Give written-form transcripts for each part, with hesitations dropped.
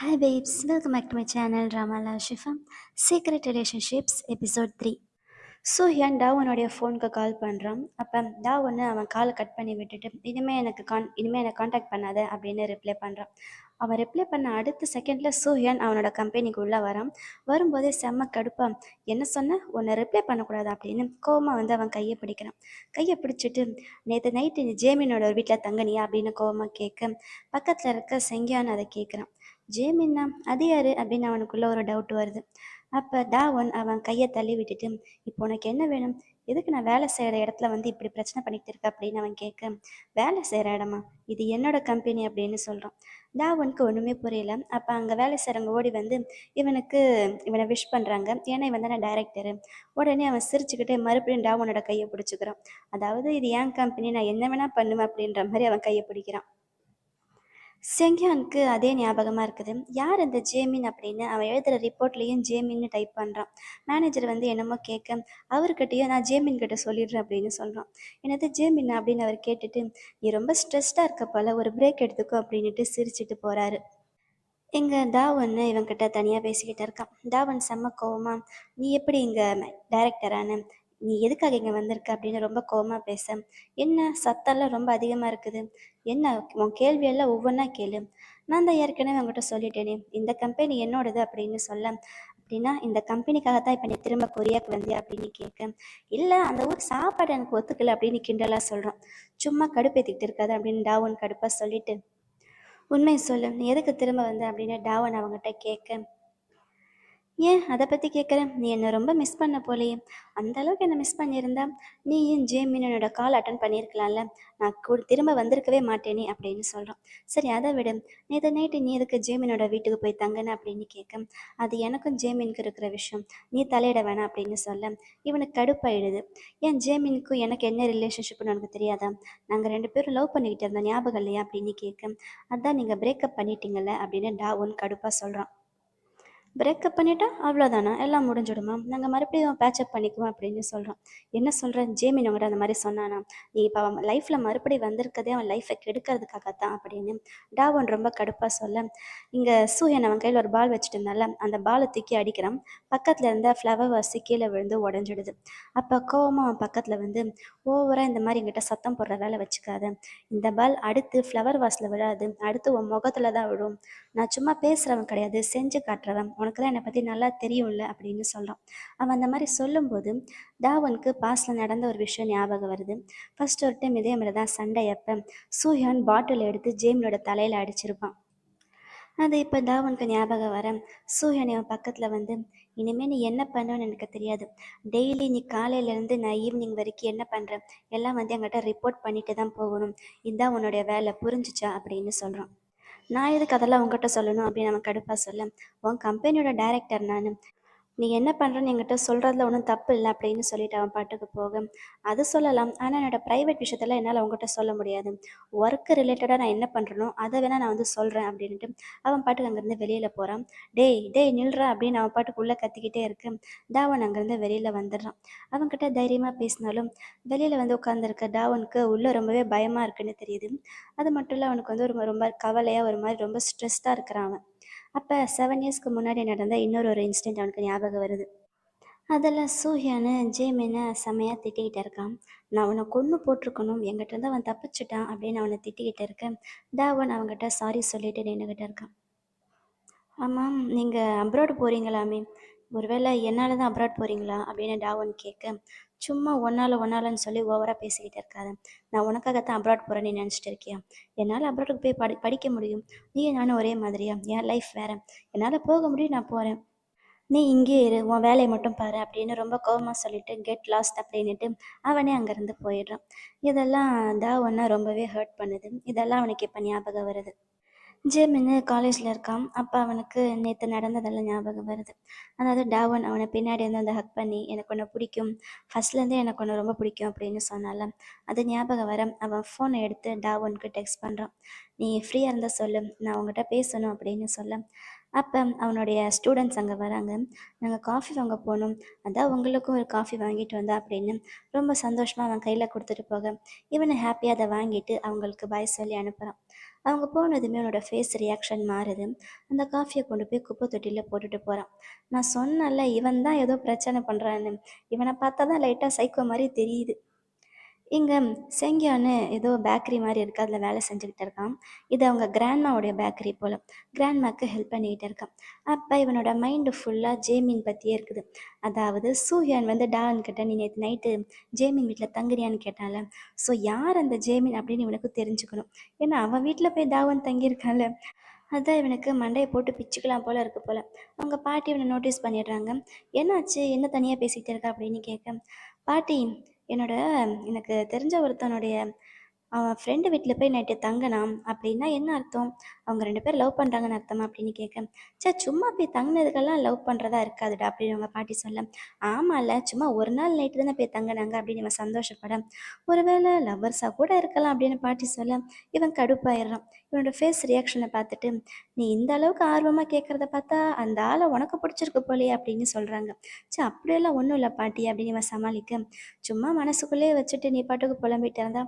Hi babes, welcome back to my channel Drama La Shifa Secret Relationships Episode 3. சூஹியான் டாவனுடைய ஃபோனுக்கு கால் பண்ணுறான். அப்போ டாவன்னு அவன் காலை கட் பண்ணி விட்டுட்டு இனிமேல் என்னை காண்டாக்ட் பண்ணாத அப்படின்னு ரிப்ளை பண்ணுறான். அவன் ரிப்ளை பண்ண அடுத்த செகண்டில் சூஹியான் அவனோட கம்பெனிக்கு உள்ளே வரான். வரும்போதே செம்ம கடுப்பான். என்ன சொன்ன, உன்னை ரிப்ளை பண்ணக்கூடாது அப்படின்னு கோவமாக வந்து அவன் கையை பிடிக்கிறான். கையை பிடிச்சிட்டு நேற்று நைட்டு ஜேமினோட ஒரு வீட்டில் தங்கினியா அப்படின்னு கோவமாக கேட்க பக்கத்தில் இருக்க செங்கியான் அதை கேட்குறான். ஜேமின்னா அது யாரு அப்படின்னு அவனுக்குள்ள ஒரு டவுட் வருது. அப்போ டாவன் அவன் கையை தள்ளி விட்டுட்டு, இப்போ உனக்கு என்ன வேணும், எதுக்கு நான் வேலை செய்கிற இடத்துல வந்து இப்படி பிரச்சனை பண்ணிக்கிட்டு இருக்க அப்படின்னு அவன் கேட்க, வேலை செய்கிற இடமா, இது என்னோட கம்பெனி அப்படின்னு சொல்கிறான். டாவனுக்கு ஒன்றுமே புரியல. அப்போ அங்கே வேலை செய்கிறவங்க ஓடி வந்து இவனை விஷ் பண்ணுறாங்க. ஏன்னா இவன் தானே டைரக்டரு. உடனே அவன் சிரிச்சுக்கிட்டே மறுபடியும் டாவனோட கையை பிடிச்சிக்கிறான். அதாவது இது என் கம்பெனி, நான் என்ன வேணால் பண்ணுவேன் அப்படின்ற மாதிரி அவன் கையை பிடிக்கிறான். செங்கியானுக்கு அதே ஞாபகமாக இருக்குது. யார் இந்த ஜேமின் அப்படின்னு அவன் எழுதுகிற ரிப்போர்ட்லேயும் ஜேமின்னு டைப் பண்ணுறான். மேனேஜர் வந்து என்னமோ கேட்க அவர்கிட்டயும் நான் ஜேமின் கிட்ட சொல்லிடுறேன் அப்படின்னு சொல்கிறான். என்னது ஜேமின் அப்படின்னு அவர் கேட்டுட்டு, நீ ரொம்ப ஸ்ட்ரெஸ்டாக இருக்க போல, ஒரு பிரேக் எடுத்துக்கோ அப்படின்ட்டு சிரிச்சிட்டு போகிறாரு. இங்கே தாவன் இவன்கிட்ட தனியாக பேசிக்கிட்டு இருக்கான். தாவன் செம்ம கோவமா, நீ எப்படி இங்கே டைரக்டரான, நீ எதுக்காக இங்கே வந்திருக்க அப்படின்னு ரொம்ப கோவமாக பேச, என்ன சத்தம்லாம் ரொம்ப அதிகமாக இருக்குது, என்ன உன் கேள்வியெல்லாம் ஒவ்வொன்றா கேளு, நான் தான் ஏற்கனவே உங்ககிட்ட சொல்லிட்டேனே இந்த கம்பெனி என்னோடது அப்படின்னு சொல்ல, அப்படின்னா இந்த கம்பெனிக்காக தான் இப்போ நீ திரும்ப கொரியாவுக்கு வந்தியா அப்படின்னு கேட்க, இல்லை அந்த ஊர் சாப்பாடு எனக்கு ஒத்துக்கல அப்படின்னு கிண்டலாக சொல்கிறான். சும்மா கடுப்பேற்றிக்கிட்டு இருக்காது அப்படின்னு டாவன் கடுப்பாக சொல்லிட்டு, உண்மையை சொல்லு, நீ எதுக்கு திரும்ப வந்த அப்படின்னு டாவன் அவங்ககிட்ட கேட்க, ஏன் அதை பற்றி கேட்குற, நீ என்னை ரொம்ப மிஸ் பண்ண போலையே, அந்த அளவுக்கு என்னை மிஸ் பண்ணியிருந்தா நீயும் ஜேமின் என்னோட கால் அட்டன் பண்ணியிருக்கலாம்ல, நான் கூட திரும்ப வந்திருக்கவே மாட்டேனே அப்படின்னு சொல்கிறான். சரி அதை விடு, நேற்று நைட்டு நீ எதுக்கு ஜேமினோட வீட்டுக்கு போய் தங்கின அப்படின்னு கேட்க, அது எனக்கும் ஜேமினுக்கு இருக்கிற விஷயம், நீ தலையிட வேணாம் அப்படின்னு சொல்ல இவனுக்கு கடுப்பாயிடுது. ஏன் ஜேமினுக்கும் எனக்கு என்ன ரிலேஷன்ஷிப்னு உனக்கு தெரியாதா, நாங்கள் ரெண்டு பேரும் லவ் பண்ணிக்கிட்டு இருந்தோம் ஞாபகம் இல்லையா அப்படின்னு கேட்க, அதான் நீங்கள் பிரேக்கப் பண்ணிட்டீங்கல்ல அப்படின்னு டாவுன் கடுப்பாக சொல்கிறான். பிரேக்கப் பண்ணிட்டா அவ்வளோதானா, எல்லாம் முடிஞ்சிடுமா, நாங்கள் மறுபடியும் பேச்சப் பண்ணிக்குவோம் அப்படின்னு சொல்கிறோம். என்ன சொல்கிறேன், ஜேமின் உங்கள்கிட்ட அந்த மாதிரி சொன்னானா, நீ இப்போ அவன் லைஃப்பில் மறுபடியும் வந்திருக்கதே அவன் லைஃப்பை கெடுக்கிறதுக்காகத்தான் அப்படின்னு டாவன் ரொம்ப கடுப்பாக சொல்ல, இங்கே சூயன் அவன் கையில் ஒரு பால் வச்சுட்டு இருந்தால அந்த பாலை தூக்கி அடிக்கிறான். பக்கத்தில் இருந்த ஃப்ளவர் வாசி கீழே விழுந்து உடஞ்சிடுது. அப்போ கோவமாக அவன் பக்கத்தில் வந்து, ஓவராக இந்த மாதிரி எங்கிட்ட சத்தம் போடுற வேலை வச்சுக்காத, இந்த பால் அடுத்து ஃப்ளவர் வாஸில் விழாது, அடுத்து உன் முகத்தில் தான் விழும், நான் சும்மா பேசுகிறவன் கிடையாது, செஞ்சு காட்டுறவன், உனக்கு தான் என்னை பற்றி நல்லா தெரியும்ல அப்படின்னு சொல்கிறான். அவன் அந்த மாதிரி சொல்லும்போது டாவனுக்கு பாஸ்டில் நடந்த ஒரு விஷயம் ஞாபகம் வருது. ஃபர்ஸ்ட் ஒரு டைம் இதே மாதிரி தான் சண்டை அப்போ சூஹியான் பாட்டில் எடுத்து ஜேமினோட தலையில் அடிச்சிருப்பான். அது இப்போ டாவனுக்கு ஞாபகம் வர சூஹியான் அவன் பக்கத்தில் வந்து, இனிமேல் நீ என்ன பண்ணுன்னு எனக்கு தெரியாது, டெய்லி நீ காலையிலேருந்து நான் ஈவினிங் வரைக்கும் என்ன பண்ணுறேன் எல்லாம் வந்து என்கிட்ட ரிப்போர்ட் பண்ணிட்டு தான் போகணும், இதுதான் உன்னுடைய வேலை, புரிஞ்சிச்சா அப்படின்னு சொல்கிறான். நான் எதுக்கு அதெல்லாம் உங்ககிட்ட சொல்லணும் அப்படின்னு அவன் கடுப்பாக சொல்ல, உன் கம்பெனியோட டைரக்டர் நான், நீ என்ன பண்ணுறன்னு என்கிட்ட சொல்கிறதுல ஒன்றும் தப்பு இல்லை அப்படின்னு சொல்லிட்டு அவன் பாட்டுக்கு போக, அது சொல்லலாம், ஆனால் என்னோட ப்ரைவேட் விஷயத்தெல்லாம் என்னால் உங்ககிட்ட சொல்ல முடியாது, ஒர்க்கு ரிலேட்டடாக நான் என்ன பண்ணுறனோ அதை வேணால் நான் வந்து சொல்கிறேன் அப்படின்ட்டு அவன் பாட்டுக்கு அங்கேருந்து வெளியில் போகிறான். டேய் டேய் நில்றா அப்படின்னு அவன் பாட்டுக்கு உள்ளே கத்திக்கிட்டே இருக்கு. டாவன் அங்கேருந்து வெளியில் வந்துடுறான். அவன்கிட்ட தைரியமாக பேசினாலும் வெளியில் வந்து உட்காந்துருக்க டாவனுக்கு உள்ளே ரொம்பவே பயமாக இருக்குன்னு தெரியுது. அது மட்டும் இல்லை, அவனுக்கு வந்து ஒரு ரொம்ப கவலையாக ஒரு மாதிரி ரொம்ப ஸ்ட்ரெஸ்டாக இருக்கிறான் அவன். அப்போ 7 இயர்ஸ்க்கு முன்னாடி நடந்த இன்னொரு இன்சிடென்ட் அவனுக்கு ஞாபகம் வருது. அதில் சூஹியானு ஜேமினை செம்மையாக திட்டிக்கிட்டு இருக்கான். நான் அவனை கொன்று போட்டிருக்கணும், என்கிட்ட இருந்து அவன் தப்பிச்சிட்டான் அப்படின்னு அவனை திட்டிக்கிட்டு இருக்கேன். டாவன் அவங்ககிட்ட சாரி சொல்லிட்டு நின்றுக்கிட்டு இருக்கான். ஆமாம், நீங்கள் அப்ராட் போகிறீங்களாமே, ஒருவேளை என்னால் தான் அப்ராட் போகிறீங்களா அப்படின்னு டாவன் கேட்க, சும்மா ஒன்னாலன்னு சொல்லி ஓவராக பேசிக்கிட்டு இருக்காத, நான் உனக்காகத்தான் அப்ராட் போகிறேன்னு நீ நினச்சிட்டு இருக்கியா, என்னால் அப்ராடுக்கு போய் படிக்க முடியும், நீ நானும் ஒரே மாதிரியா, என் லைஃப் வேறு, என்னால் போக முடியும், நான் போகிறேன், நீ இங்கேயே இரு, உன் வேலையை மட்டும் பாரு அப்படின்னு ரொம்ப கோவமாக சொல்லிட்டு கெட் லாஸ்ட் அப்படின்ட்டு அவனே அங்கேருந்து போயிடுறான். இதெல்லாம் டாவனை ரொம்பவே ஹர்ட் பண்ணுது. இதெல்லாம் அவனுக்கு இப்போ ஞாபகம் வருது. ஜெமினு காலேஜில் இருக்கான். அப்போ அவனுக்கு நேற்று நடந்ததெல்லாம் ஞாபகம் வருது. அதாவது டாவன் அவனை பின்னாடி வந்து வந்து ஹக் பண்ணி, எனக்கு உன்னை பிடிக்கும், ஃபஸ்ட்லேருந்தே எனக்கு உன்னை ரொம்ப பிடிக்கும் அப்படின்னு சொன்னால, அது ஞாபகம் வர அவன் ஃபோனை எடுத்து டாவனுக்கு டெக்ஸ்ட் பண்ணுறான். நீ ஃப்ரீயாக இருந்தால் சொல்லு, நான் உங்ககிட்ட பேசணும் அப்படின்னு சொல்ல, அப்போ அவனுடைய ஸ்டூடெண்ட்ஸ் அங்கே வராங்க. நாங்கள் காஃபி வாங்க போனோம், அதான் உங்களுக்கும் ஒரு காஃபி வாங்கிட்டு வந்தா அப்படின்னு ரொம்ப சந்தோஷமாக அவன் கையில் கொடுத்துட்டு போக, இவனை ஹாப்பியாக அதை வாங்கிட்டு அவங்களுக்கு பாய் சொல்லி அனுப்புகிறான். அவங்க போனதுமே அவனோட ஃபேஸ் ரியாக்ஷன் மாறுது. அந்த காஃபியை கொண்டு போய் குப்பை தொட்டியில் போட்டுட்டு போகிறான். நான் சொன்னேன்ல, இவன் தான் ஏதோ பிரச்சனை பண்ணுறான்னு. இவனை பார்த்தா தான் லைட்டாக சைக்கோ மாதிரி தெரியுது. இங்க செங்கியான்னு ஏதோ பேக்கரி மாரி இருக்கு. அதில வேலை செஞ்சுக்கிட்டு இருக்கான். இது அவங்க கிராண்ட்மாவுடைய பேக்கரி போல. கிராண்ட்மாக்கு ஹெல்ப் பண்ணிக்கிட்டு இருக்கான். அப்ப இவனோட மைண்டு ஃபுல்லா ஜேமின் பத்தியே இருக்குது. அதாவது சூஹியான் வந்து டாவன் கிட்ட, "நீ நேத்து நைட்டு ஜேமின் வீட்ல தங்குறியான்னு?" கேட்டான்ல. ஸோ யார் அந்த ஜேமின் அப்படின்னு இவனுக்கு தெரிஞ்சுக்கணும். ஏன்னா அவன் வீட்ல போய் தாவன் தங்கியிருக்கான்ல. அதான் இவனுக்கு மண்டைய போட்டு பிச்சுக்கலாம் போல இருக்கு போல. அவங்க பாட்டி இவனை நோட்டீஸ் பண்ணிடுறாங்க. "என்னாச்சு? என்ன தனியா பேசிக்கிட்டு இருக்க?" அப்படின்னு கேட்க, "பாட்டி, என்னோட எனக்கு தெரிஞ்ச ஒருத்தனுடைய அவன் ஃப்ரெண்டு வீட்ல போய் நைட்டு தங்குனான்." "அப்படின்னா என்ன அர்த்தம்? அவங்க 2 பேரும் லவ் பண்ணுறாங்கன்னு அர்த்தமா?" அப்படின்னு கேட்க, சும்மா போய் தங்குனதுக்கெல்லாம் லவ் பண்ணுறதா இருக்காதுடா" அப்படின்னு அவங்க பாட்டி சொல்ல, "ஆமால்ல, சும்மா ஒரு நாள் நைட்டு தானே போய் தங்குனாங்க" அப்படின்னு இவன் சந்தோஷப்பட, "ஒருவேளை லவ்வர்ஸாக கூட இருக்கலாம்" அப்படின்னு பாட்டி சொல்ல, இவன் கடுப்பாயிடுறான். இவனோட ஃபேஸ் ரியாக்ஷனை பார்த்துட்டு, "நீ இந்த அளவுக்கு ஆர்வமாக கேட்குறத பார்த்தா அந்த ஆளை உனக்கு பிடிச்சிருக்கு போலயே" அப்படின்னு சொல்கிறாங்க. அப்படியெல்லாம் ஒன்றும் இல்லை பாட்டி" அப்படின்னு இவன் சமாளிக்க, "சும்மா மனசுக்குள்ளேயே வச்சுட்டு நீ பாட்டுக்கு புலம்பிட்டு இருந்தா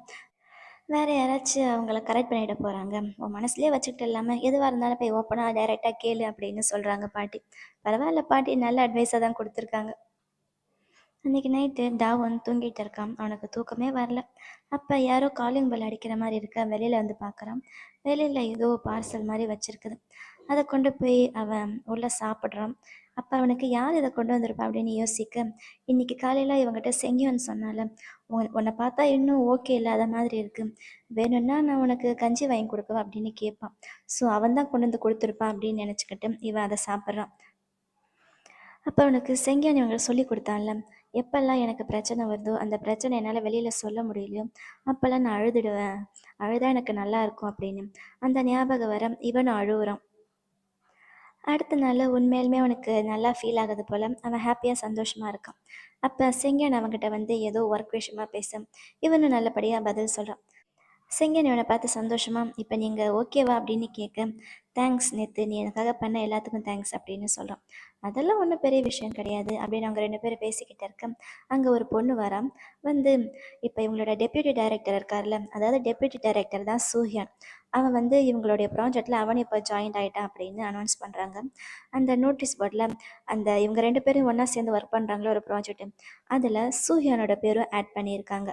வேற யாராச்சும் அவங்கள கரெக்ட் பண்ணிட போறாங்க. உன் மனசுலயே வச்சுக்கிட்டு இல்லாம, எதுவா இருந்தாலும் போய் ஓப்பனா டைரக்ட்டா கேளு" அப்படின்னு சொல்றாங்க பாட்டி. பரவால்ல பாட்டி, நல்ல அட்வைஸா தான் குடுத்துருக்காங்க. அன்னைக்கு நைட்டு டாவன் தூங்கிட்டு இருக்கான். அவனுக்கு தூக்கமே வரல. அப்ப யாரோ காலிங் பெல் அடிக்கிற மாரி இருக்கு. வெளியில வந்து பார்க்குறான். வெளியில ஏதோ பார்சல் மாரி வச்சிருக்குது. அத கொண்டு போய் அவன் உள்ள சாப்பிடுறான். அப்ப அவனுக்கு யார் இத கொண்டு வந்திருப்பா அப்படின்னு யோசிக்க, இன்னைக்கு காலையில இவன்கிட்ட செங்கியோன் சொன்னான்ல, உன்னை பார்த்தா இன்னும் ஓகே இல்லாத மாதிரி இருக்கு. வேணும்னா நான் உனக்கு கஞ்சி வாங்கி கொடுக்கவா?" அப்படின்னு கேட்பான். ஸோ அவன் தான் கொண்டு வந்து குடுத்துருப்பான் அப்படின்னு நினச்சுக்கிட்டு இவன் அத சாப்பிடுறான். அப்ப அவனுக்கு செங்கியான் இவங்களுக்கு சொல்லிக் குடுத்தான்ல, எப்பல்லாம் எனக்கு பிரச்சனை வருதோ, அந்த பிரச்சனை என்னால வெளியில சொல்ல முடியலையோ, அப்பல்லாம் நான் அழுதுடுவேன். அழுதா எனக்கு நல்லா இருக்கும் அப்படின்னு. அந்த ஞாபகம் வர இவனும் அழுவுறான். அடுத்த நாள் உண்மையாலுமே அவனுக்கு நல்லா ஃபீல் ஆகுது போல. அவன் ஹாப்பியா சந்தோஷமா இருக்கான். அப்ப செங்கியான் அவன்கிட்ட வந்து ஏதோ ஒர்க் விஷயமா பேச, இவனும் நல்லபடியா பதில் சொல்றான். செங்கன் இவனை பார்த்து சந்தோஷமா, "இப்போ நீங்கள் ஓகேவா?" அப்படின்னு கேட்க, "தேங்க்ஸ் நேத்து நீ எனக்காக பண்ண எல்லாத்துக்கும் தேங்க்ஸ்" அப்படின்னு சொல்கிறான். "அதெல்லாம் ஒன்றும் பெரிய விஷயம் கிடையாது" அப்படின்னு அவங்க 2 பேரும் பேசிக்கிட்டு இருக்க, அங்கே ஒரு பொண்ணு வரா. வந்து, இப்போ இவங்களோட டெப்யூட்டி டைரக்டர் இருக்கார்ல, அதாவது டெப்யூட்டி டைரக்டர் தான் சூஹியான். அவன் வந்து இவங்களுடைய ப்ராஜெக்டில் அவனும் இப்போ ஜாயின்ட் ஆகிட்டான் அப்படின்னு அனௌன்ஸ் பண்ணுறாங்க. அந்த நோட்டீஸ் போர்டில் அந்த இவங்க 2 பேரும் ஒன்றா சேர்ந்து ஒர்க் பண்ணுறாங்களோ ஒரு ப்ராஜெக்ட், அதில் சூஹியானோட பேரும் ஆட் பண்ணியிருக்காங்க.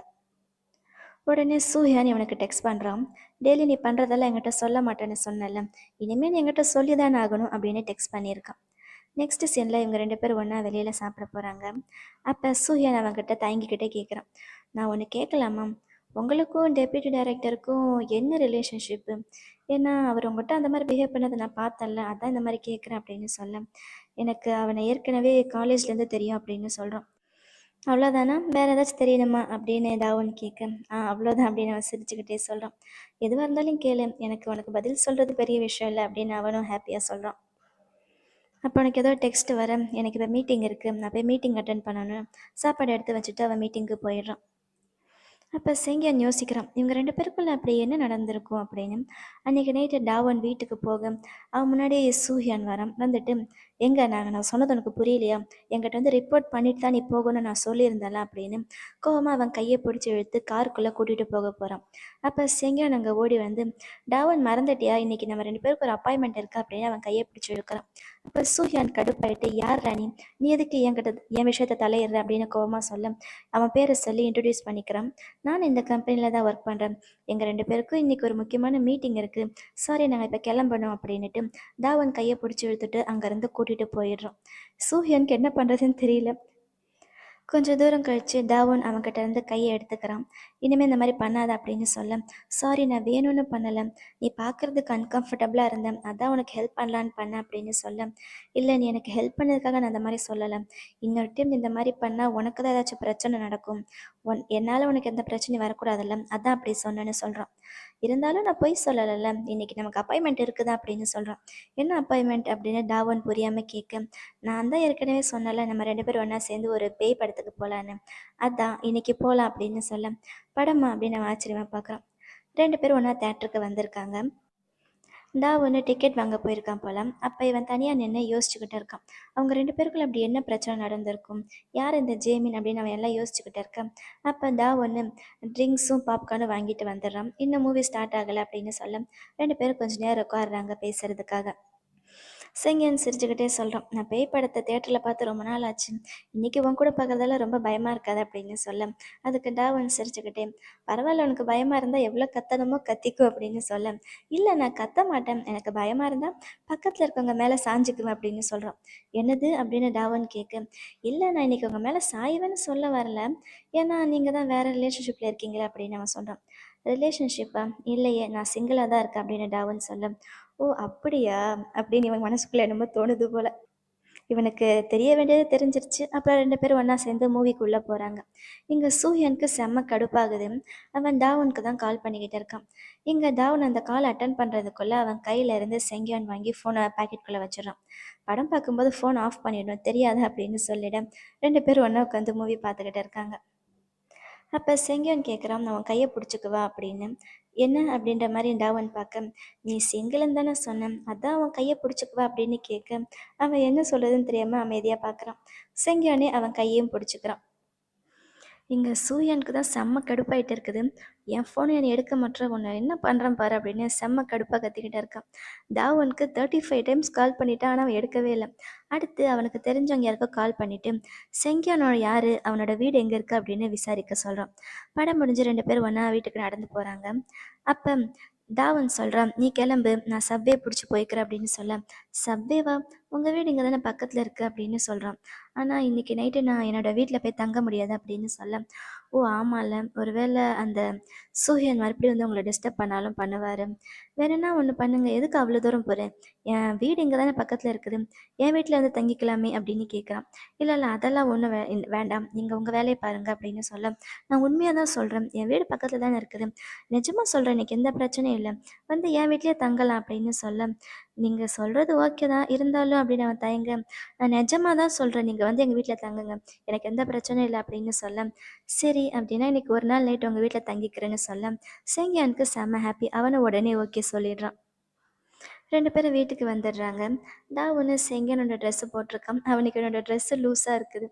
உடனே சூஹியான் இவனுக்கு டெக்ஸ்ட் பண்ணுறான். "டெய்லி நீ பண்ணுறதெல்லாம் என்கிட்ட சொல்ல மாட்டேன்னு சொன்னல, இனிமேல் நீ என்கிட்ட சொல்லி தானே ஆகணும்" அப்படின்னு டெக்ஸ்ட் பண்ணியிருக்கான். நெக்ஸ்ட் சீனில் இவங்க 2 பேரும் ஒன்றா வெளியில் சாப்பிட போகிறாங்க. அப்போ சூஹியான் அவன்கிட்ட தயங்கிக்கிட்டே கேட்குறான், "நான் ஒன்று கேட்கலாமா? உங்களுக்கும் டெப்யூட்டி டைரக்டருக்கும் என்ன ரிலேஷன்ஷிப்பு? ஏன்னா அவர் உங்கள்கிட்ட அந்த மாதிரி பிஹேவ் பண்ணதை நான் பார்த்தேன்ல, அதான் இந்த மாதிரி கேட்குறேன்" அப்படின்னு சொல்ல, "எனக்கு அவனை ஏற்கனவே காலேஜ்லேருந்து தெரியும்" அப்படின்னு சொல்கிறான். "அவ்வளோதானா? வேற ஏதாச்சும் தெரியணுமா?" அப்படின்னு ஏதாவது ஒண்ணு கேட்க, அவ்வளோதான்" அப்படின்னு அவன் சிரிச்சுக்கிட்டே சொல்றான். "எதுவா இருந்தாலும் கேளு. எனக்கு உனக்கு பதில் சொல்றது பெரிய விஷயம் இல்ல" அப்படின்னு அவனும் ஹாப்பியா சொல்றான். அப்போ உனக்கு ஏதோ டெக்ஸ்ட் வர, "எனக்கு இப்போ மீட்டிங் இருக்கு. நான் போய் மீட்டிங் அட்டெண்ட் பண்ணணும்." சாப்பாடு எடுத்து வச்சுட்டு அவன் மீட்டிங்க்கு போயிடுறான். அப்போ செங்கியன் யோசிக்கிறான், இவங்க 2 பேருக்குள்ள அப்படி என்ன நடந்திருக்கும் அப்படின்னு. அன்னைக்கு நைட்டு டாவன் வீட்டுக்கு போக, அவன் முன்னாடி சூஹியான் வரான். வந்துட்டு, நான் சொன்னது உனக்கு புரியலையா? என்கிட்ட வந்து ரிப்போர்ட் பண்ணிட்டு தான் நீ போகணும்னு நான் சொல்லியிருந்தேன்ல" அப்படின்னு கோவமா அவன் கையை பிடிச்சி இழுத்து காருக்குள்ளே கூட்டிகிட்டு போக போகிறான். அப்போ செங்கியான் அங்கே ஓடி வந்து, "டாவன் மறந்துட்டியா? இன்னைக்கு நம்ம 2 பேருக்கு ஒரு அப்பாயின்மெண்ட் இருக்கு" அப்படின்னு அவன் கையை பிடிச்சி இழுக்கிறான். அப்போ சூஹியான் கடுப்பாயிட்டு, "யார் ராணி? நீ எதுக்கு என்கிட்ட என் விஷயத்த தலையிடுற?" அப்படின்னு கோவமா சொல்ல, அவன் பேரை சொல்லி இன்ட்ரடியூஸ் பண்ணிக்கிறான். "நான் இந்த கம்பெனியில் தான் ஒர்க் பண்ணுறேன். எங்கள் 2 பேருக்கும் இன்றைக்கி ஒரு முக்கியமான மீட்டிங் இருக்குது. சாரி, நாங்கள் இப்போ கிளம்பணும்" அப்படின்னுட்டு தாவன் கையை பிடிச்சி இழுத்துட்டு அங்கேருந்து கூட்டிகிட்டு போயிடுறான். சூஹியனுக்கு என்ன பண்ணுறதுன்னு தெரியல. கொஞ்சம் தூரம் கழிச்சு தாவூன் அவன்கிட்ட இருந்து கையை எடுத்துக்கிறான். "இனிமே இந்த மாதிரி பண்ணாத" அப்படின்னு சொல்ல, "சாரி, நான் வேணும்னு பண்ணலை. நீ பார்க்கறதுக்கு அன்கம்ஃபர்டபுளாக இருந்தேன், அதான் உனக்கு ஹெல்ப் பண்ணலான்னு பண்ணேன்" அப்படின்னு சொல்ல, "இல்லை, நீ எனக்கு ஹெல்ப் பண்ணதுக்காக நான் அந்த மாதிரி சொல்லலை. இன்னொரு டைம் இந்த மாதிரி பண்ணால் உனக்கு தான் ஏதாச்சும் பிரச்சனை நடக்கும். என்னால் உனக்கு எந்த பிரச்சனையும் வரக்கூடாதுல்ல, அதான் அப்படி சொன்னேன்னு" சொல்கிறான். "இருந்தாலும் நான் பொய் சொல்லலைல்ல, இன்னைக்கு நமக்கு அப்பாயின்மெண்ட் இருக்குதா" அப்படின்னு சொல்கிறான். "என்ன அப்பாயின்மெண்ட்?" அப்படின்னு டாவன் புரியாமல் கேட்க, "நான் தான் ஏற்கனவே சொன்னேன்ல, நம்ம 2 பேரும் ஒன்றா சேர்ந்து ஒரு பேய் படத்துக்கு போகலான்னு. அதான் இன்னைக்கு போகலாம்" அப்படின்னு சொல்ல, "படமா?" அப்படின்னு அவன் ஆச்சரியமா பார்க்குறான். 2 பேரும் ஒன்றா தேட்டருக்கு வந்திருக்காங்க. ஒன்று டிக்கெட் வாங்க போயிருக்கான் போல. அப்போ இவன் தனியாக நின்று யோசிச்சுக்கிட்டு இருக்கான். அவங்க 2 பேருக்குள்ள அப்படி என்ன பிரச்சனை நடந்திருக்கும்? யார் இந்த ஜேமின் அப்படின்னு அவன் எல்லாம் யோசிச்சுக்கிட்டு இருக்கான். அப்போ ஒன்று ட்ரிங்க்ஸும் பாப்கார்னும் வாங்கிட்டு வந்துடுறான். இன்னும் மூவி ஸ்டார்ட் ஆகலை அப்படின்னு சொல்ல 2 பேரும் கொஞ்சம் நேரம் உட்காடுறாங்க பேசுறதுக்காக. செங்கன் சிரிச்சுக்கிட்டே சொல்கிறான், நான் பேய் படத்தை தேட்டரில் பார்த்து ரொம்ப நாள் ஆச்சு. இன்னைக்கு உன் கூட பார்க்கறதால ரொம்ப பயமாக இருக்காது அப்படின்னு சொல்ல அதுக்கு டாவன் சிரிச்சுக்கிட்டே, பரவாயில்ல, உனக்கு பயமாக இருந்தால் எவ்வளோ கத்தணுமோ கத்திக்கும் அப்படின்னு சொல்ல, இல்லை நான் கத்த மாட்டேன், எனக்கு பயமாக இருந்தால் பக்கத்தில் இருக்கவங்க மேலே சாஞ்சுக்குவேன் அப்படின்னு சொல்கிறான். என்னது அப்படின்னு டாவன் கேட்க, இல்லை நான் இன்னைக்கு உங்கள் மேலே சாய்வேன்னு சொல்ல வரல, ஏன்னா நீங்கள் தான் வேறு ரிலேஷன்ஷிப்பில் இருக்கீங்களே அப்படின்னு அவன் சொல்கிறான். ரிலேஷன்ஷிப்பா? இல்லையே, நான் சிங்கிளாக தான் இருக்கேன் அப்படின்னு டாவன் சொல்ல, ஓ அப்படியா அப்படின்னு இவன் மனசுக்குள்ள என்னமோ தோணுது போல. இவனுக்கு தெரிய வேண்டியது தெரிஞ்சிருச்சு. அப்புறம் 2 பேரும் ஒன்றா சேர்ந்து மூவிக்குள்ளே போகிறாங்க. இங்கே சூஹியனுக்கு செம்ம கடுப்பாகுது. அவன் டாவுனுக்கு தான் கால் பண்ணிக்கிட்டு இருக்கான். இங்கே டாவுன் அந்த கால் அட்டன் பண்ணுறதுக்குள்ளே அவன் கையில இருந்து செங்கியான் வாங்கி ஃபோனை பாக்கெட்டுக்குள்ளே வச்சிடறான். படம் பார்க்கும்போது ஃபோன் ஆஃப் பண்ணிடணும் தெரியாது அப்படின்னு சொல்லிட 2 பேரும் ஒன்றா உட்காந்து மூவி பார்த்துக்கிட்டு இருக்காங்க. அப்போ செங்கியன் கேட்குறான், அவன் கையை பிடிச்சிக்குவா அப்படின்னு. என்ன அப்படின்ற மாதிரி டாவன் பார்க்க, நீ சிங்கிள்னு தானே சொன்னேன், அதான் அவன் கையை பிடிச்சிக்குவா அப்படின்னு கேட்க அவன் என்ன சொல்கிறதுன்னு தெரியாமல் அமைதியாக பார்க்குறான். செங்கியானே அவன் கையையும் பிடிச்சிக்கிறான். இங்கே சூரியனுக்கு தான் செம்ம கடுப்பாயிட்டு இருக்குது. என் ஃபோனை என்னை எடுக்க மாட்டேற, உன்னை என்ன பண்ணுறேன் பாரு அப்படின்னு செம்ம கடுப்பாக கத்திக்கிட்டே இருக்கான். தாவனுக்கு 35 டைம்ஸ் கால் பண்ணிட்டான், ஆனால் அவன் எடுக்கவே இல்லை. அடுத்து அவனுக்கு தெரிஞ்சவங்க யாருக்கோ கால் பண்ணிவிட்டு செங்கியானோட யார், அவனோட வீடு எங்கே இருக்குது அப்படின்னு விசாரிக்க சொல்கிறான். படம் முடிஞ்சு 2 பேரும் ஒன்றா வீட்டுக்கு நடந்து போகிறாங்க. அப்போ தாவன் சொல்கிறான், நீ கிளம்பு, நான் சப்வே பிடிச்சி போய்க்கிறேன் அப்படின்னு சொல்ல, சப்வேவா, உங்கள் வீடு இங்கே தானே பக்கத்தில் இருக்குது அப்படின்னு சொல்கிறான். ஆனால் இன்றைக்கி நைட்டு நான் என்னோடய வீட்டில் போய் தங்க முடியாது அப்படின்னு சொல்ல, ஓ ஆமாம்ல, ஒருவேளை அந்த சூரியன் மறுபடியும் வந்து உங்களை டிஸ்டர்ப் பண்ணாலும் பண்ணுவார். வேணும்னா ஒன்று பண்ணுங்கள், எதுக்கு அவ்வளோ தூரம் போகிறேன், என் வீடு இங்கே தானே பக்கத்தில் இருக்குது, என் வீட்டில் வந்து தங்கிக்கலாமே அப்படின்னு கேட்குறான். இல்லை இல்லை, அதெல்லாம் ஒன்றும் வேண்டாம், நீங்கள் உங்கள் வேலையை பாருங்கள் அப்படின்னு சொல்ல, நான் உண்மையாக தான் சொல்கிறேன், என் வீடு பக்கத்தில் தானே இருக்குது, நிஜமாக சொல்கிறேன், எனக்கு எந்த பிரச்சனையும் இல்லை, வந்து என் வீட்லேயே தங்கலாம் அப்படின்னு சொல்ல, நீங்கள் சொல்கிறது ஓகே தான், இருந்தாலும் அப்படின்னு அவன் தயங்க, நான் நிஜமாக தான் சொல்கிறேன், நீங்கள் வந்து எங்கள் வீட்டில் தங்குங்க, எனக்கு எந்த பிரச்சனையும் இல்லை அப்படின்னு சொல்ல, சரி அப்படின்னா இன்னைக்கு ஒரு நாள் நைட் உங்கள் வீட்டில் தங்கிக்கிறேன்னு சொல்ல செங்கியானுக்கு செம்ம ஹாப்பி. அவனை உடனே ஓகே சொல்லிடுறான். 2 பேரும் வீட்டுக்கு வந்துடுறாங்க. ஒன்று செங்கியானோட ட்ரெஸ்ஸு போட்டிருக்கான். அவனுக்கு என்னோட ட்ரெஸ்ஸு லூஸாக இருக்குது.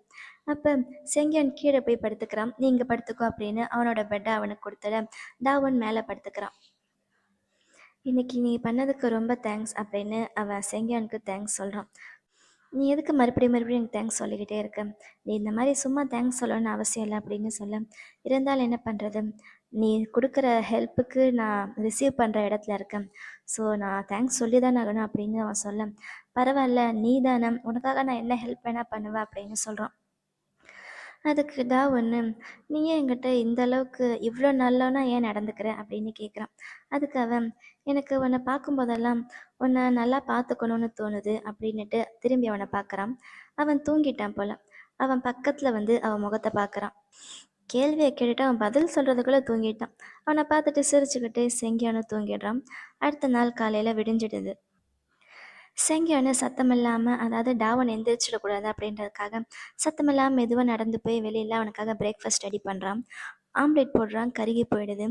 அப்போ செங்கியான் கீழே போய் படுத்துக்கிறான். நீ இங்கே படுத்துக்கோ அப்படின்னு அவனோட பெட்டை அவனுக்கு கொடுத்துட ஒன் மேலே படுத்துக்கிறான். இன்னைக்கு நீ பண்ணதுக்கு ரொம்ப தேங்க்ஸ் அப்படின்னு அவன் செங்கியானுக்கு தேங்க்ஸ் சொல்கிறான். நீ எதுக்கு மறுபடியும் எனக்கு தேங்க்ஸ் சொல்லிக்கிட்டே இருக்க, நீ இந்த மாதிரி சும்மா தேங்க்ஸ் சொல்லணும்னு அவசியம் இல்லை அப்படின்னு சொல்ல, இருந்தாலும் என்ன பண்ணுறது, நீ கொடுக்குற ஹெல்ப்புக்கு நான் ரிசீவ் பண்ணுற இடத்துல இருக்கேன், ஸோ நான் தேங்க்ஸ் சொல்லி தான் ஆகணும் அப்படின்னு அவன் சொல்ல, பரவாயில்ல நீ தானே, உனக்காக நான் என்ன ஹெல்ப் வேணால் பண்ணுவேன் அப்படின்னு சொல்கிறான். அதுக்கு ஒன்று, நீ ஏன் என்கிட்ட இந்த அளவுக்கு இவ்வளோ நல்லவனா ஏன் நடந்துக்கிற அப்படின்னு கேட்குறான். அதுக்கு அவன், எனக்கு உன்னை பார்க்கும்போதெல்லாம் உன்னை நல்லா பார்த்துக்கணும்னு தோணுது அப்படின்னுட்டு திரும்பி அவனை பார்க்குறான். அவன் தூங்கிட்டான் போல. அவன் பக்கத்தில் வந்து அவன் முகத்தை பார்க்குறான். கேள்வியை கேட்டுட்டு அவன் பதில் சொல்கிறதுக்குள்ளே தூங்கிட்டான். அவனை பார்த்துட்டு சிரிச்சுக்கிட்டு செங்கியானும் தூங்கிடுறான். அடுத்த நாள் காலையில் விடிஞ்சிடுது. செங்கியானு சத்தமில்லாமல், அதாவது டாவன் எந்திரிச்சிடக்கூடாது அப்படின்றதுக்காக சத்தமில்லாமல் மெதுவாக நடந்து போய் வெளியில் அவனுக்காக பிரேக்ஃபாஸ்ட் ரெடி பண்ணுறான். ஆம்லேட் போடுறான், கருகி போயிடுது.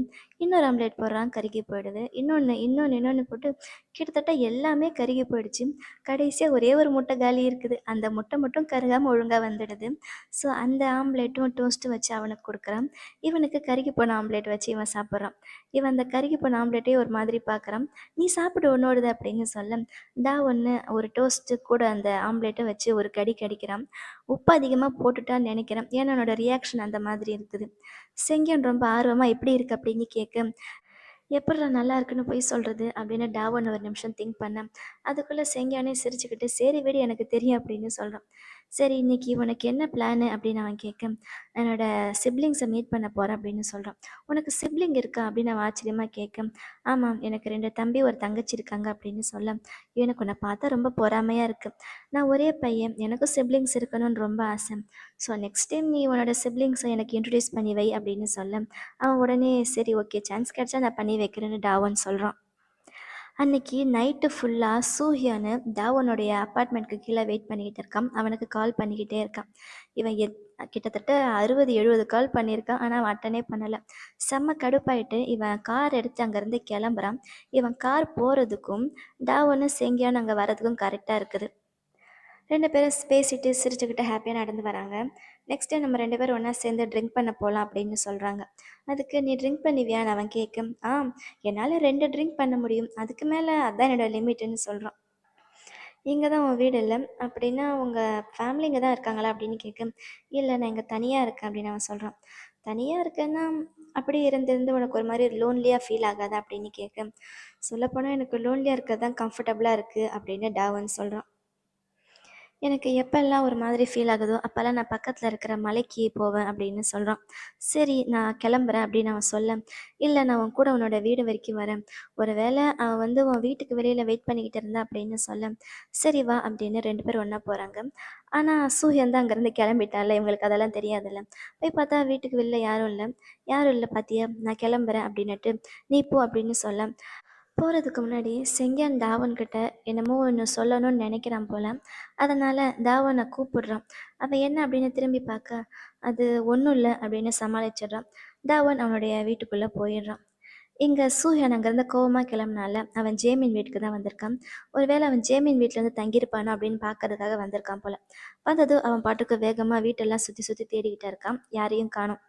இன்னொரு ஆம்லேட் போடுறான், கருகி போயிடுது. இன்னொன்று போட்டு கிட்டத்தட்ட எல்லாமே கருகி போயிடுச்சு. கடைசியாக ஒரே ஒரு முட்டை காலி இருக்குது. அந்த முட்டை மட்டும் கருகாமல் ஒழுங்காக வந்துடுது. ஸோ அந்த ஆம்லேட்டும் டோஸ்ட்டும் வச்சு அவனுக்கு கொடுக்குறான். இவனுக்கு கருகி போன ஆம்லேட் வச்சு இவன் சாப்பிட்றான். இவன் அந்த கருகி போன ஆம்லேட்டே ஒரு மாதிரி பார்க்குறான். நீ சாப்பிடு உன்னோடுது அப்படின்னு சொல்ல ஒன்று ஒரு டோஸ்ட்டு கூட அந்த ஆம்லேட்டை வச்சு ஒரு கடி கடிக்கிறான். உப்பு அதிகமாக போட்டுட்டான்னு நினைக்கிறேன், ஏன்னா என்னோடய ரியாக்ஷன் அந்த மாதிரி இருக்குது. செங்கியன் ரொம்ப ஆர்வமாக எப்படி இருக்குது அப்படின்னு கேட்க, எப்பிட்றா நல்லா இருக்குன்னு போய் சொல்கிறது அப்படின்னு டாவன் ஒரு நிமிஷம் திங்க் பண்ணேன். அதுக்குள்ளே செங்கியானே சிரிச்சுக்கிட்டு, சரி விடு எனக்கு தெரியும் அப்படின்னு சொல்கிறான். சரி இன்னைக்கு உனக்கு என்ன பிளானு அப்படின்னு அவன் கேட்க, என்னோடய சிப்ளிங்ஸை மீட் பண்ண போகிறேன் அப்படின்னு சொல்கிறான். உனக்கு சிப்ளிங் இருக்கா அப்படின்னு அவன் ஆச்சரியமாக கேட்க, ஆமாம் எனக்கு 2 தம்பி ஒரு தங்கச்சி இருக்காங்க அப்படின்னு சொல்ல, எனக்கு உன்னை பார்த்தா ரொம்ப பொறாமையாக இருக்குது, நான் ஒரே பையன், எனக்கும் சிப்ளிங்ஸ் இருக்கணும்னு ரொம்ப ஆசை, ஸோ நெக்ஸ்ட் டைம் நீ உன்னோட சிப்ளிங்ஸை எனக்கு இன்ட்ரடியூஸ் பண்ணி வை அப்படின்னு சொல்ல, அவன் உடனே சரி ஓகே, சான்ஸ் கிடச்சா நான் பண்ணி வைக்கிறேன்னு டாவன் சொல்கிறான். அன்னைக்கு நைட்டு ஃபுல்லாக சூஹியானு டாவனுடைய அப்பார்ட்மெண்ட்க்கு கீழே வெயிட் பண்ணிக்கிட்டு இருக்கான். அவனுக்கு கால் பண்ணிக்கிட்டே இருக்கான். இவன் கிட்டத்தட்ட 60, 70 கால் பண்ணியிருக்கான். ஆனா அவன் அட்டெண்டே பண்ணல. செம்ம கடுப்பாயிட்டு இவன் கார் எடுத்து அங்கேருந்து கிளம்புறான். இவன் கார் போறதுக்கும், டாவனும் செங்கியானும் அங்க வரதுக்கும் கரெக்ட்டா இருக்குது. 2 பேரும் பேசிட்டு, சிரிச்சுக்கிட்டு ஹாப்பியா நடந்து வராங்க. நெக்ஸ்ட் டே நம்ம 2 பேரும் ஒண்ணா சேர்ந்து ட்ரிங்க் பண்ண போலாம் அப்படின்னு சொல்றாங்க. அதுக்கு "நீ ட்ரிங்க் பண்ணுவியான்னு?" அவன் கேட்க, என்னால 2 ட்ரிங்க் பண்ண முடியும். அதுக்கு மேல அதான் என்னோட லிமிட்டுன்னு சொல்றான். "இங்க தான் உன் வீடு இல்ல. அப்படின்னா உங்க ஃபேமிலி இங்க தான் இருக்காங்களா?" அப்படின்னு கேட்க, "இல்ல நான் இங்க தனியா இருக்கேன்" அப்படின்னு அவன் சொல்றான். "தனியா இருக்கேன்னா, அப்படியே இருந்து இருந்து உனக்கு ஒரு மாரி லோன்லியா ஃபீல் ஆகாதா?" அப்படின்னு கேட்க, "சொல்லப்போனா எனக்கு லோன்லியா இருக்கிறது தான் கம்ஃபர்டபுளா இருக்கு" அப்படின்னு டாவன் சொல்றான். எனக்கு எப்பல்லாம் ஒரு மாதிரி ஃபீல் ஆகுதோ, அப்பல்லாம் நான் பக்கத்துல இருக்கிற மலைக்கு போவேன் அப்படின்னு சொல்றான். சரி நான் கிளம்புறேன் அப்படின்னு அவன் சொல்ல, இல்ல நான் உன் கூட உன்னோட வீடு வரைக்கும் வரேன். ஒரு வேளை அவன் வந்து உன் வீட்டுக்கு வெளியில வெயிட் பண்ணிக்கிட்டு இருந்தா அப்படின்னு சொல்ல, சரி வா அப்படின்னு 2 பேரும் ஒண்ணா போறாங்க. ஆனா சூஹியன் தான் அங்கேருந்து கிளம்பிட்டான்ல, இவங்களுக்கு அதெல்லாம் தெரியாதுல்ல. போய் பார்த்தா வீட்டுக்கு வெளில யாரும் இல்ல. யாரும் இல்ல பாத்தியா, நான் கிளம்புறேன் அப்படின்னுட்டு, நீ போ அப்படின்னு சொல்ல, போறதுக்கு முன்னாடி செங்கியான் தாவன் கிட்ட என்னமோ ஒன்று சொல்லணும்னு நினைக்கிறான் போல. அதனால தாவனை கூப்பிடுறான். அவன் என்ன அப்படின்னு திரும்பி பார்க்க, அது ஒன்றும் இல்லை அப்படின்னு சமாளிச்சிடுறான். தாவன் அவனுடைய வீட்டுக்குள்ள போயிடுறான். இங்க சூஹியான் அங்கேருந்து கோவமா கிளம்புனால அவன் ஜேமின் வீட்டுக்கு தான் வந்திருக்கான். ஒருவேளை அவன் ஜேமின் வீட்டில் வந்து தங்கியிருப்பானோ அப்படின்னு பார்க்கறதுக்காக வந்திருக்கான் போல. வந்ததும் அவன் பாட்டுக்கு வேகமா வீட்டெல்லாம் சுற்றி சுற்றி தேடிக்கிட்டு இருக்கான். யாரையும் காணோம்.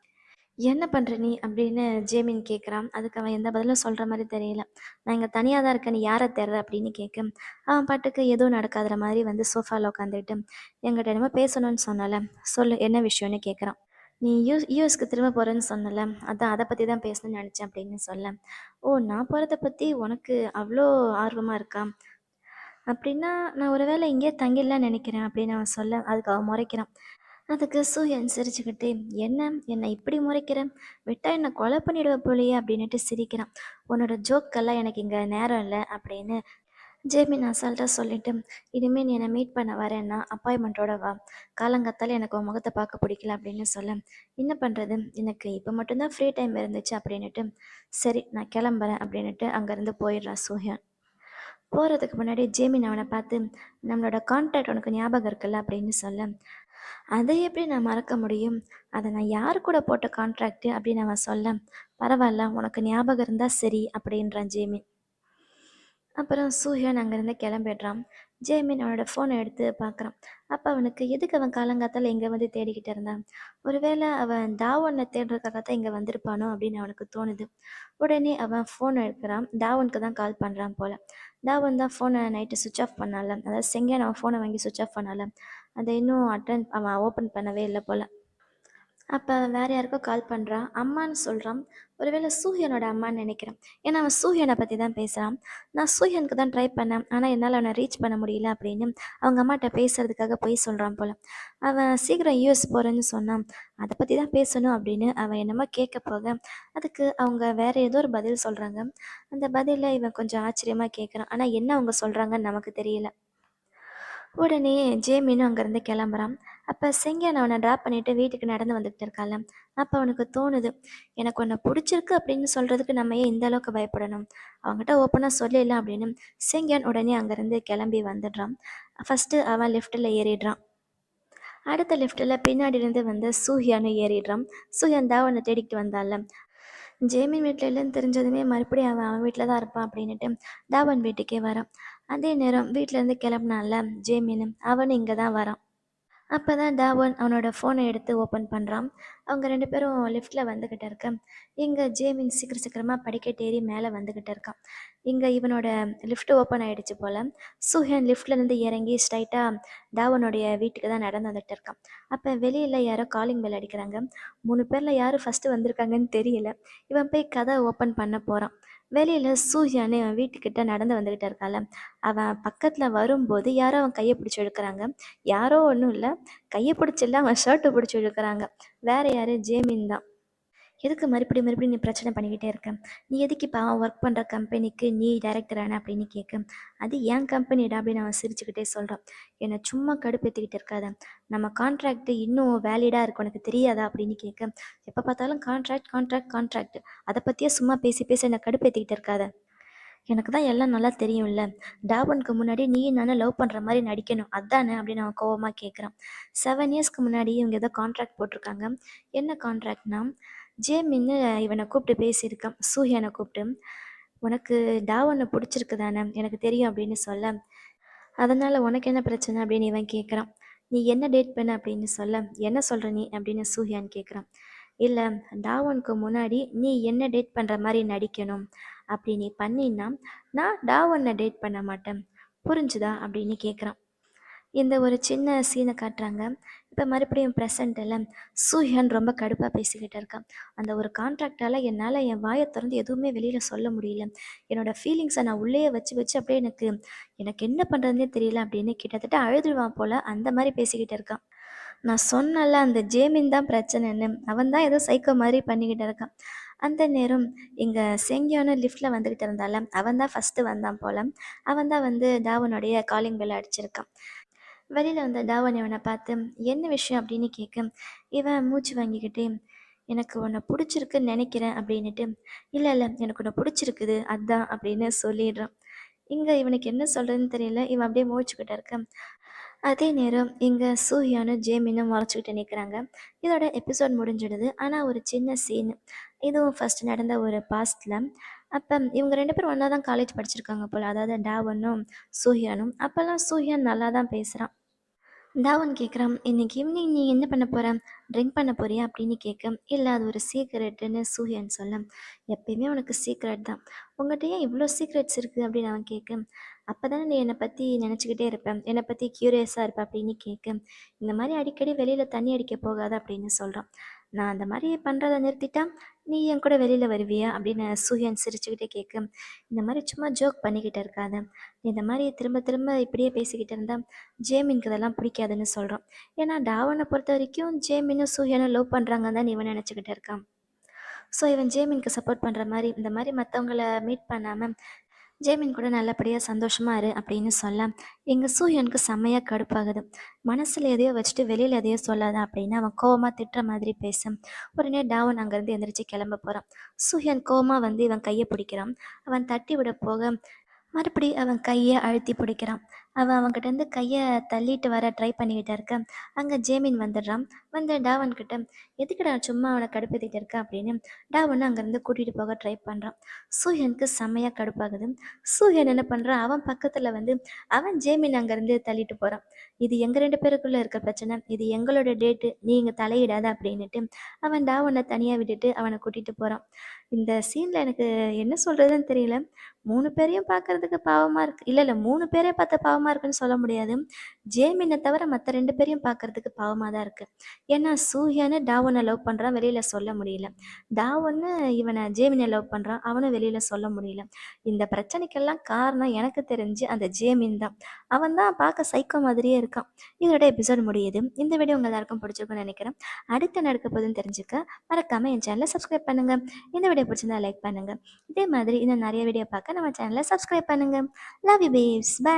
"என்ன பண்ற நீ?" அப்படின்னு ஜேமின் கேட்குறான். அதுக்கு அவன் எந்த பதிலும் சொல்ற மாரி தெரியல. "நான் இங்க தனியா தான் இருக்கேன். நீ யார தேடுற?" அப்படின்னு கேட்க, அவன் பாட்டுக்கு எதுவும் நடக்காத மாரி வந்து சோஃபால உட்காந்துக்கிட்டு, "என்கிட்ட என்னமோ பேசணும்னு சொன்னல, சொல்லு என்ன விஷயம்னு?" கேட்குறான். "நீ யுஎஸ்க்கு திரும்ப போறேன்னு சொன்னல, அதான் அத பத்தி தான் பேசணும்னு நெனச்சேன்" அப்படின்னு சொல்ல, "ஓ! நான் போறத பத்தி உனக்கு அவ்ளோ ஆர்வமா இருக்கா? அப்படின்னா நான் ஒரு வேளை இங்கேயே தங்கிடலான்னு நெனைக்கிறேன்" அப்படின்னு அவன் சொல்ல, அதுக்கு அவன் முறைக்கிறான். அதுக்கு சூயன் சிரிச்சுக்கிட்டே, "என்ன என்னை இப்படி முறைக்கிற? விட்டா என்ன கொலை பண்ணிடுவ போலயே" அப்படின்னுட்டு சிரிக்கிறான். "உன்னோட ஜோக்கெல்லாம் எனக்கு இங்கே நேரம் இல்லை" அப்படின்னு ஜேமின் அசால்ட்டாக சொல்லிட்டு, "இனிமே நீ என்னை மீட் பண்ண வரேன்னா அப்பாயின்மெண்ட்டோட வா. காலங்காத்தால எனக்கு உன் முகத்தை பார்க்க பிடிக்கல" அப்படின்னு சொல்ல, "என்ன பண்ணுறது, எனக்கு இப்போ மட்டும்தான் ஃப்ரீ டைம் இருந்துச்சு" அப்படின்னுட்டு, "சரி நான் கிளம்புறேன்" அப்படின்னுட்டு அங்கேருந்து போயிடுறான் சூஹியான். போகிறதுக்கு முன்னாடி ஜேமின் அவனை பார்த்து, "நம்மளோட கான்ட்ராக்ட் உனக்கு ஞாபகம் இருக்குல்ல" அப்படின்னு சொல்ல, "அதை எப்படி நான் மறக்க முடியும்? அதை நான் யார் கூட போட்ட கான்ட்ராக்ட்டு" அப்படின்னு அவன் சொல்ல, "பரவாயில்ல உனக்கு ஞாபகம் இருந்தா சரி" அப்படின்றான் ஜேமின். அப்புறம் சூஹியான் அங்கேருந்து கிளம்பிடுறான். ஜேமின் அவனோட ஃபோனை எடுத்து பார்க்குறான். அப்போ அவனுக்கு எதுக்கு அவன் காலங்காத்தால இங்கே வந்து தேடிக்கிட்டு இருந்தான்? ஒருவேளை அவன் தாவனை தேடுறதுக்காக தான் இங்கே வந்திருப்பானோ அப்படின்னு அவனுக்கு தோணுது. உடனே அவன் ஃபோன் எடுக்கிறான். தாவனுக்கு தான் கால் பண்ணுறான் போல. தாவன் தான் ஃபோனை நைட்டு சுவிட்ச் ஆஃப் பண்ணான்ல, அதாவது செங்கன் அவன் ஃபோனை வாங்கி சுவிட்ச் ஆஃப் பண்ணான்ல, அதை இன்னும் அவன் ஓப்பன் பண்ணவே இல்லை போல. அப்போ வேற யாருக்கோ கால் பண்ணுறான். அம்மான்னு சொல்கிறான். ஒருவேளை சூஹியனோட அம்மான்னு நினைக்கிறேன். ஏன்னா அவன் சூஹியனை பற்றி தான் பேசுகிறான். "நான் சூஹியனுக்கு தான் ட்ரை பண்ணேன். ஆனால் என்னால் அவனை ரீச் பண்ண முடியல" அப்படின்னு அவங்க அம்மாட்ட பேசுறதுக்காக பொய் சொல்கிறான் போல. அவன் சீக்கிரம் யுஎஸ் போகிறேன்னு சொன்னான். அதை பற்றி தான் பேசணும் அப்படின்னு அவன் என்னமோ கேட்க போக, அதுக்கு அவங்க வேற ஏதோ ஒரு பதில் சொல்கிறாங்க. அந்த பதிலை இவன் கொஞ்சம் ஆச்சரியமாக கேட்குறான். ஆனால் என்ன அவங்க சொல்கிறாங்கன்னு நமக்கு தெரியல. உடனே ஜேமினும் அங்கேருந்து கிளம்புறான். அப்போ செங்கியான் அவனை ட்ராப் பண்ணிட்டு வீட்டுக்கு நடந்து வந்துக்கிட்டு இருக்கான்ல, அப்போ அவனுக்கு தோணுது, எனக்கு உன்னை பிடிச்சிருக்கு அப்படின்னு சொல்கிறதுக்கு நம்ம ஏன் இந்த அளவுக்கு பயப்படணும், அவங்ககிட்ட ஓப்பனாக சொல்லிடலாம் அப்படின்னு செங்கியான் உடனே அங்கேருந்து கிளம்பி வந்துடுறான். ஃபஸ்ட்டு அவன் லிஃப்ட்டில் ஏறிடுறான். அடுத்த லிஃப்ட்டில் பின்னாடியிலேருந்து வந்து சூஹியானும் ஏறிடுறான். சூஹியான் தான் அவனை தேடிக்கிட்டு வந்தான்ல, ஜேமின் வீட்டில் இல்லைன்னு தெரிஞ்சதுமே மறுபடியும் அவன் அவன் வீட்டில் தான் இருப்பான் அப்படின்னுட்டு தாவன் வீட்டுக்கே வரான். அதே நேரம் வீட்டிலேருந்து கிளம்புனான்ல ஜேமின், அவனும் இங்கே தான் வரான். அப்போ தான் டாவன் அவனோட ஃபோனை எடுத்து ஓப்பன் பண்ணுறான். அவங்க 2 பேரும் லிஃப்ட்டில் வந்துக்கிட்டு இருக்க, இங்கே ஜேமின் சீக்கிரம் சீக்கிரமாக படிக்கட்டு ஏறி மேலே வந்துக்கிட்டு இருக்கான். இங்கே இவனோட லிஃப்ட் ஓப்பன் ஆகிடுச்சு போல். சூஹியான் லிஃப்ட்லேருந்து இறங்கி ஸ்ட்ரைட்டாக டாவனுடைய வீட்டுக்கு தான் நடந்து வந்துட்டு இருக்கான். அப்போ வெளியில் யாரோ காலிங் பெல் அடிக்கிறாங்க. 3 பேரில் யார் ஃபஸ்ட்டு வந்திருக்காங்கன்னு தெரியல. இவன் போய் கதை ஓப்பன் பண்ண போகிறான். வெளியில் சூஹியானு அவன் வீட்டுக்கிட்ட நடந்து வந்துக்கிட்டு இருக்கான்ல, அவன் பக்கத்தில் வரும்போது யாரோ அவன் கையை பிடிச்சி இழுக்கிறாங்க. யாரோ ஒன்றும் இல்லை, கையை பிடிச்சி இல்லை, அவன் ஷர்ட்டை பிடிச்சி இழுக்கிறாங்க. வேற யார், ஜேமின் தான். "எதுக்கு மறுபடியும் மறுபடியும் நீ பிரச்சனை பண்ணிக்கிட்டே இருக்க? நீ எதுக்கு இப்போ அவன் ஒர்க் பண்ணுற கம்பெனிக்கு நீ டைரக்டர் ஆன?" அப்படின்னு கேட்க, "அது என் கம்பெனிடா" அப்படின்னு அவன் சிரிச்சுக்கிட்டே சொல்கிறான். "என்னை சும்மா கடுப்பேற்றிக்கிட்டு இருக்காத, நம்ம கான்ட்ராக்ட் இன்னும் வேலிடாக இருக்கு, உனக்கு தெரியாதா?" அப்படின்னு கேட்க, "எப்போ பார்த்தாலும் கான்ட்ராக்ட் கான்ட்ராக்ட் கான்ட்ராக்ட், அதை பற்றியே சும்மா பேசி பேசி என்னை கடுப்பேற்றிக்கிட்டு இருக்காத." எனக்கு தான் எல்லாம் நல்லா தெரியும்ல. டாவனுக்கு முன்னாடி நீயும் நானும் லவ் பண்ணுற மாதிரி நடிக்கணும் அதானே அப்படின்னு அவன் கோவமாக கேட்குறான். 7 இயர்ஸ்க்கு முன்னாடி இவங்க ஏதோ கான்ட்ராக்ட் போட்டிருக்காங்க. என்ன கான்ட்ராக்ட்னா, ஜேமின்னு இவனை கூப்பிட்டு பேசியிருக்கான், சூஹியானை கூப்பிட்டு. உனக்கு டாவனை பிடிச்சிருக்கு தானே, எனக்கு தெரியும் அப்படின்னு சொல்ல. அதனால் உனக்கு என்ன பிரச்சனை அப்படின்னு இவன் கேட்குறான். நீ என்ன டேட் பண்ண அப்படின்னு சொல்ல. என்ன சொல்கிற நீ அப்படின்னு சூஹியான் கேட்குறான். இல்லை, டாவனுக்கு முன்னாடி நீ என்ன டேட் பண்ணுற மாதிரி நடிக்கணும். அப்படி நீ பண்ணினா நான் டாவனை டேட் பண்ண மாட்டேன், புரிஞ்சுதா அப்படின்னு கேட்குறான். இந்த ஒரு சின்ன சீனை காட்டுறாங்க. இப்போ மறுபடியும் ப்ரெசண்ட்டில் சூஹியான் ரொம்ப கடுப்பாக பேசிக்கிட்டு இருக்கான். அந்த ஒரு கான்ட்ராக்டால் என்னால் என் வாயை திறந்து எதுவுமே வெளியில் சொல்ல முடியல. என்னோடய ஃபீலிங்ஸை நான் உள்ளேயே வச்சு வச்சு அப்படியே எனக்கு எனக்கு என்ன பண்ணுறதுனே தெரியல அப்படின்னு கிட்டத்தட்ட அழுதுருவான் போல், அந்த மாதிரி பேசிக்கிட்டு இருக்கான். நான் சொன்னல அந்த ஜேமின் தான் பிரச்சனைன்னு, அவன் தான் ஏதோ சைக்கோ மாதிரி பண்ணிக்கிட்டு இருக்கான். அந்த நேரம் இங்கே செங்கியானு லிஃப்ட்டில் வந்துக்கிட்டு இருந்தால, அவன் தான் ஃபஸ்ட்டு வந்தான் போல். அவன் தான் வந்து டாவனுடைய காலிங் பெல் அடிச்சிருக்கான். வெளியில் வந்த தாவணி அவனை பார்த்து என்ன விஷயம் அப்படின்னு கேட்க, இவன் மூச்சு வாங்கிக்கிட்டே எனக்கு உன்னை பிடிச்சிருக்குன்னு நினைக்கிறேன் அப்படின்னுட்டு, இல்லை இல்லை எனக்கு உன்னை பிடிச்சிருக்குது அதான் அப்படின்னு சொல்லிடுறான். இங்கே இவனுக்கு என்ன சொல்கிறதுன்னு தெரியல, இவன் அப்படியே மூச்சுக்கிட்ட இருக்க. அதே நேரம் இங்கே சூஹியானும் ஜேமினும் முறைச்சிக்கிட்டு நிற்கிறாங்க. இதோட எபிசோட் முடிஞ்சிடுது. ஆனால் ஒரு சின்ன சீன், இதுவும் ஃபஸ்ட் நடந்த ஒரு பாஸ்டில். அப்போ இவங்க 2 பேரும் ஒன்றா தான் காலேஜ் படிச்சிருக்காங்க போல், அதாவது டாவனும் சூஹியானும். அப்போல்லாம் சூஹியான் நல்லா தான் பேசுகிறான். தாவன் கேட்குறான், இன்னைக்கு ஈவினிங் நீ என்ன பண்ண போகிற, ட்ரிங்க் பண்ண போறியா அப்படின்னு கேட்க. இல்லை, அது ஒரு சீக்ரெட்டுன்னு சூஹியான் சொல்ல. எப்பயுமே உனக்கு சீக்ரெட் தான், உங்கள்கிட்ட ஏன் இவ்வளோ சீக்ரெட்ஸ் இருக்குது அப்படின்னு அவன் கேட்க. அப்போ தானே நீ என்னை பற்றி நினச்சிக்கிட்டே இருப்பேன், என்னை பற்றி க்யூரியஸாக இருப்பேன் அப்படின்னு கேட்க. இந்த மாதிரி அடிக்கடி வெளியில் தண்ணி அடிக்க போகாத அப்படின்னு சொல்கிறான். நான் அந்த மாதிரி பண்ணுறதை நிறுத்திட்டா நீ என் கூட வெளியில் வருவியா அப்படின்னு சூஹியான் சிரிச்சுக்கிட்டே கேட்க. இந்த மாதிரி சும்மா ஜோக் பண்ணிக்கிட்டு இருக்காத, நீ இந்த மாதிரி திரும்ப திரும்ப இப்படியே பேசிக்கிட்டு இருந்தால் ஜேமின்க்கு இதெல்லாம் பிடிக்காதுன்னு சொல்கிறான். ஏன்னா டாவனை பொறுத்த வரைக்கும் ஜேமினும் சூஹியானும் லவ் பண்ணுறாங்கன்னு தான் இவன் நினச்சிக்கிட்டு இருக்கான். ஸோ இவன் ஜேமின்க்கு சப்போர்ட் பண்ணுற மாதிரி இந்த மாதிரி மற்றவங்கள மீட் பண்ணாமல் ஜேமின் கூட நல்லபடியாக சந்தோஷமாக இரு அப்படின்னு சொல்ல, எங்கள் சூஹியானுக்கு செம்மையாக கடுப்பாகுது. மனசில் எதையோ வச்சுட்டு வெளியில் எதையோ சொல்லாத அப்படின்னு அவன் கோவமாக திட்டுற மாதிரி பேச. உடனே டாவன் அங்கேருந்து எந்திரிச்சு கிளம்ப போகிறான். சூஹியான் கோவமாக வந்து இவன் கையை பிடிக்கிறான். அவன் தட்டி விட போக மறுபடி அவன் கையை அழுத்தி பிடிக்கிறான். அவன் அவன்கிட்டேருந்து கையை தள்ளிட்டு வர ட்ரை பண்ணிக்கிட்டு இருக்க. அங்கே ஜேமின் வந்துடுறான். வந்து டாவன்கிட்ட எதுக்குடா சும்மா அவனை கடுப்பேற்றிட்டு இருக்க அப்படின்னு டாவன் அங்கேருந்து கூட்டிகிட்டு போக ட்ரை பண்ணுறான். சூஹியனுக்கு செம்மையாக கடுப்பாகுது. சூஹியன் என்ன பண்ணுறான், அவன் பக்கத்தில் வந்து அவன் ஜேமின் அங்கேருந்து தள்ளிட்டு போகிறான். இது எங்கள் 2 பேருக்குள்ளே இருக்க பிரச்சனை, இது எங்களோட டேட்டு, நீ இங்கே தலையிடாத அப்படின்னுட்டு அவன் டாவனை தனியாக விட்டுட்டு அவனை கூட்டிகிட்டு போகிறான். இந்த சீனில் எனக்கு என்ன சொல்கிறதுன்னு தெரியல. 3 பேரையும் பார்க்குறதுக்கு பாவமாக இருக்குது. இல்லை இல்லை, 3 பேரே பார்த்தா பாவமாக இருக்குன்னு சொல்ல முடியாது. ஜேமினை தவிர மற்ற 2 பேரையும் பார்க்குறதுக்கு பாவமாக தான் இருக்குது. ஏன்னா சூஹியானு டாவனை லவ் பண்ணுறான், வெளியில் சொல்ல முடியல. டாவன்னு இவனை ஜேமினை லவ் பண்ணுறான், அவனும் வெளியில் சொல்ல முடியல. இந்த பிரச்சனைக்கெல்லாம் காரணம் எனக்கு தெரிஞ்சு அந்த ஜேமின் தான். அவன் தான் பார்க்க சைக்கோ மாதிரியே இருக்கான். இதோட எபிசோட் முடியுது. இந்த வீடியோ உங்கள் எல்லாருக்கும் பிடிச்சிருக்குன்னு நினைக்கிறேன். அடுத்து நடக்க போகுதுன்னு தெரிஞ்சுக்க மறக்காமல் என் சேனலை சப்ஸ்கிரைப் பண்ணுங்கள். இந்த வீடியோ பிடிச்சிருந்தா லைக் பண்ணுங்கள். இதே மாதிரி இன்னும் நிறைய வீடியோ பார்க்க நம்ம சேனலை சப்ஸ்கிரைப் பண்ணுங்கள். Love you babes, by.